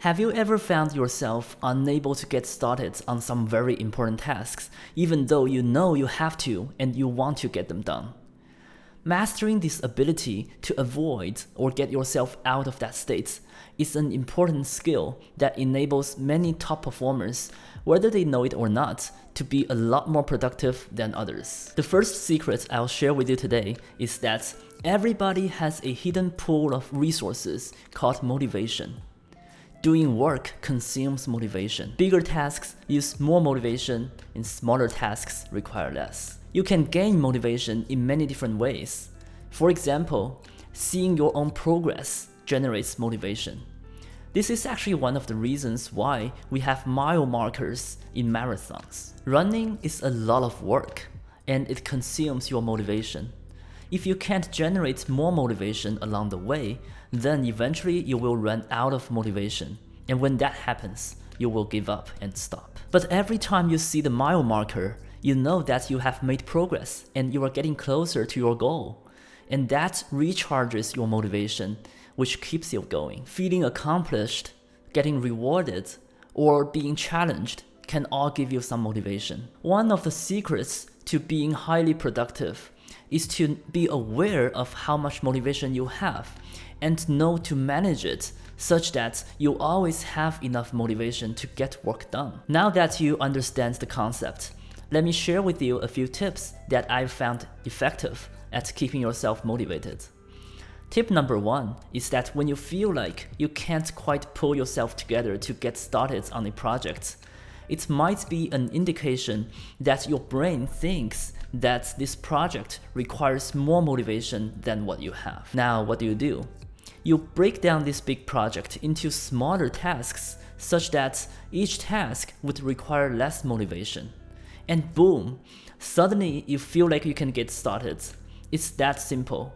Have you ever found yourself unable to get started on some very important tasks, even though you know you have to and you want to get them done? Mastering this ability to avoid or get yourself out of that state is an important skill that enables many top performers, whether they know it or not, to be a lot more productive than others. The first secret I'll share with you today is that everybody has a hidden pool of resources called motivation. Doing work consumes motivation. Bigger tasks use more motivation, and smaller tasks require less. You can gain motivation in many different ways. For example, seeing your own progress generates motivation. This is actually one of the reasons why we have mile markers in marathons. Running is a lot of work, and it consumes your motivation. If you can't generate more motivation along the way, then eventually you will run out of motivation. And when that happens, you will give up and stop. But every time you see the mile marker, you know that you have made progress and you are getting closer to your goal. And that recharges your motivation, which keeps you going. Feeling accomplished, getting rewarded, or being challenged can all give you some motivation. One of the secrets to being highly productive is to be aware of how much motivation you have and know to manage it such that you always have enough motivation to get work done. Now that you understand the concept, let me share with you a few tips that I've found effective at keeping yourself motivated. Tip number 1 is that when you feel like you can't quite pull yourself together to get started on a project, it might be an indication that your brain thinks that this project requires more motivation than what you have. Now, what do? You break down this big project into smaller tasks such that each task would require less motivation. And boom, suddenly you feel like you can get started. It's that simple.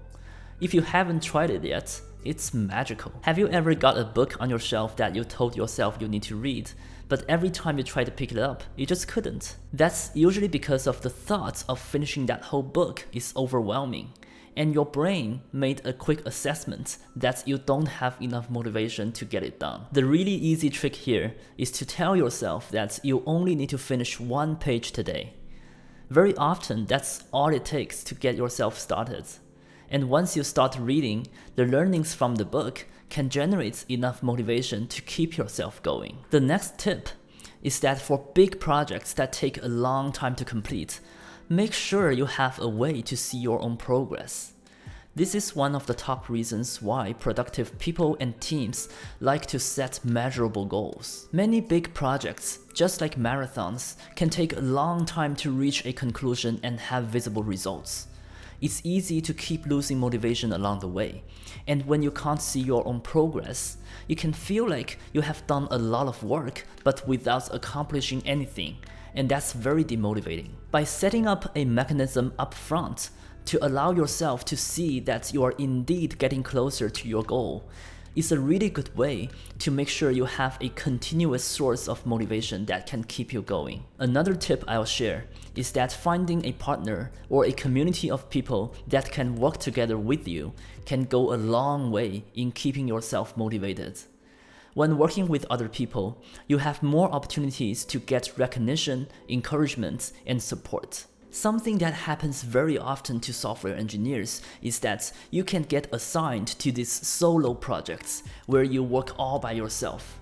If you haven't tried it yet, it's magical. Have you ever got a book on your shelf that you told yourself you need to read, but every time you try to pick it up, you just couldn't? That's usually because of the thought of finishing that whole book is overwhelming, and your brain made a quick assessment that you don't have enough motivation to get it done. The really easy trick here is to tell yourself that you only need to finish 1 page today. Very often, that's all it takes to get yourself started. And once you start reading, the learnings from the book can generate enough motivation to keep yourself going. The next tip is that for big projects that take a long time to complete, make sure you have a way to see your own progress. This is one of the top reasons why productive people and teams like to set measurable goals. Many big projects, just like marathons, can take a long time to reach a conclusion and have visible results. It's easy to keep losing motivation along the way, and when you can't see your own progress, you can feel like you have done a lot of work but without accomplishing anything, and that's very demotivating. By setting up a mechanism up front to allow yourself to see that you are indeed getting closer to your goal, is a really good way to make sure you have a continuous source of motivation that can keep you going. Another tip I'll share is that finding a partner or a community of people that can work together with you can go a long way in keeping yourself motivated. When working with other people, you have more opportunities to get recognition, encouragement, and support. Something that happens very often to software engineers is that you can get assigned to these solo projects where you work all by yourself.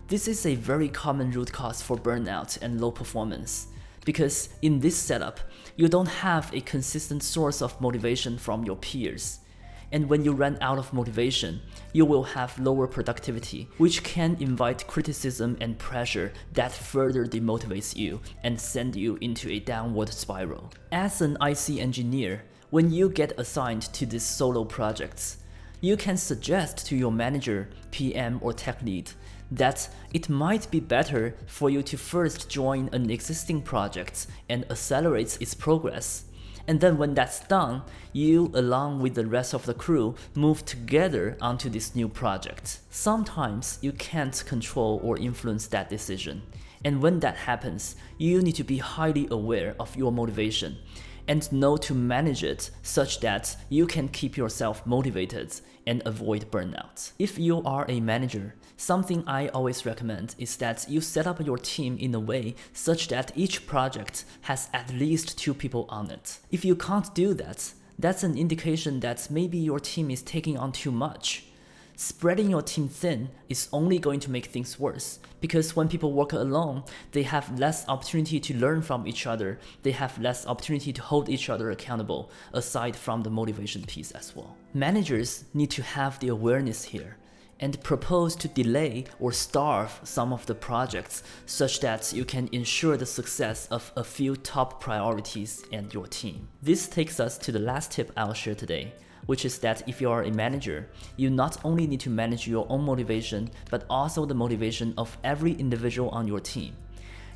This is a very common root cause for burnout and low performance, because in this setup, you don't have a consistent source of motivation from your peers. And when you run out of motivation, you will have lower productivity, which can invite criticism and pressure that further demotivates you and send you into a downward spiral. As an IC engineer, when you get assigned to these solo projects, you can suggest to your manager, PM, or tech lead that it might be better for you to first join an existing project and accelerate its progress. And then when that's done, you, along with the rest of the crew, move together onto this new project. Sometimes you can't control or influence that decision. And when that happens, you need to be highly aware of your motivation and know to manage it such that you can keep yourself motivated and avoid burnout. If you are a manager, Something I always recommend is that you set up your team in a way such that each project has at least 2 people on it. If you can't do that, that's an indication that maybe your team is taking on too much. Spreading your team thin is only going to make things worse, because when people work alone, they have less opportunity to learn from each other, they have less opportunity to hold each other accountable, aside from the motivation piece as well. Managers need to have the awareness here and propose to delay or starve some of the projects such that you can ensure the success of a few top priorities and your team. This takes us to the last tip I'll share today, which is that if you are a manager, you not only need to manage your own motivation, but also the motivation of every individual on your team.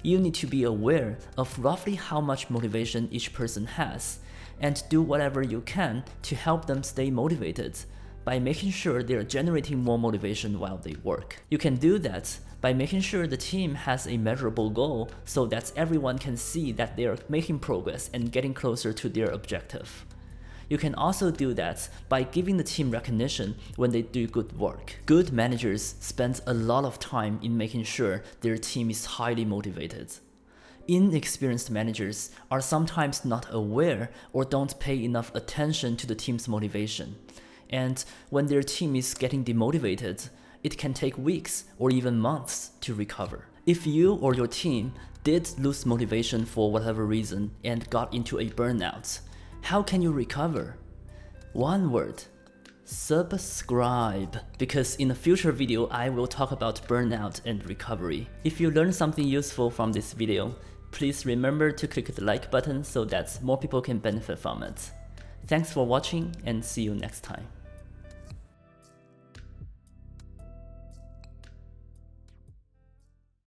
You need to be aware of roughly how much motivation each person has, and do whatever you can to help them stay motivated by making sure they are generating more motivation while they work. You can do that by making sure the team has a measurable goal so that everyone can see that they are making progress and getting closer to their objective. You can also do that by giving the team recognition when they do good work. Good managers spend a lot of time in making sure their team is highly motivated. Inexperienced managers are sometimes not aware or don't pay enough attention to the team's motivation. And when their team is getting demotivated, it can take weeks or even months to recover. If you or your team did lose motivation for whatever reason and got into a burnout, how can you recover? One word: subscribe. Because in a future video, I will talk about burnout and recovery. If you learned something useful from this video, please remember to click the like button so that more people can benefit from it. Thanks for watching and see you next time.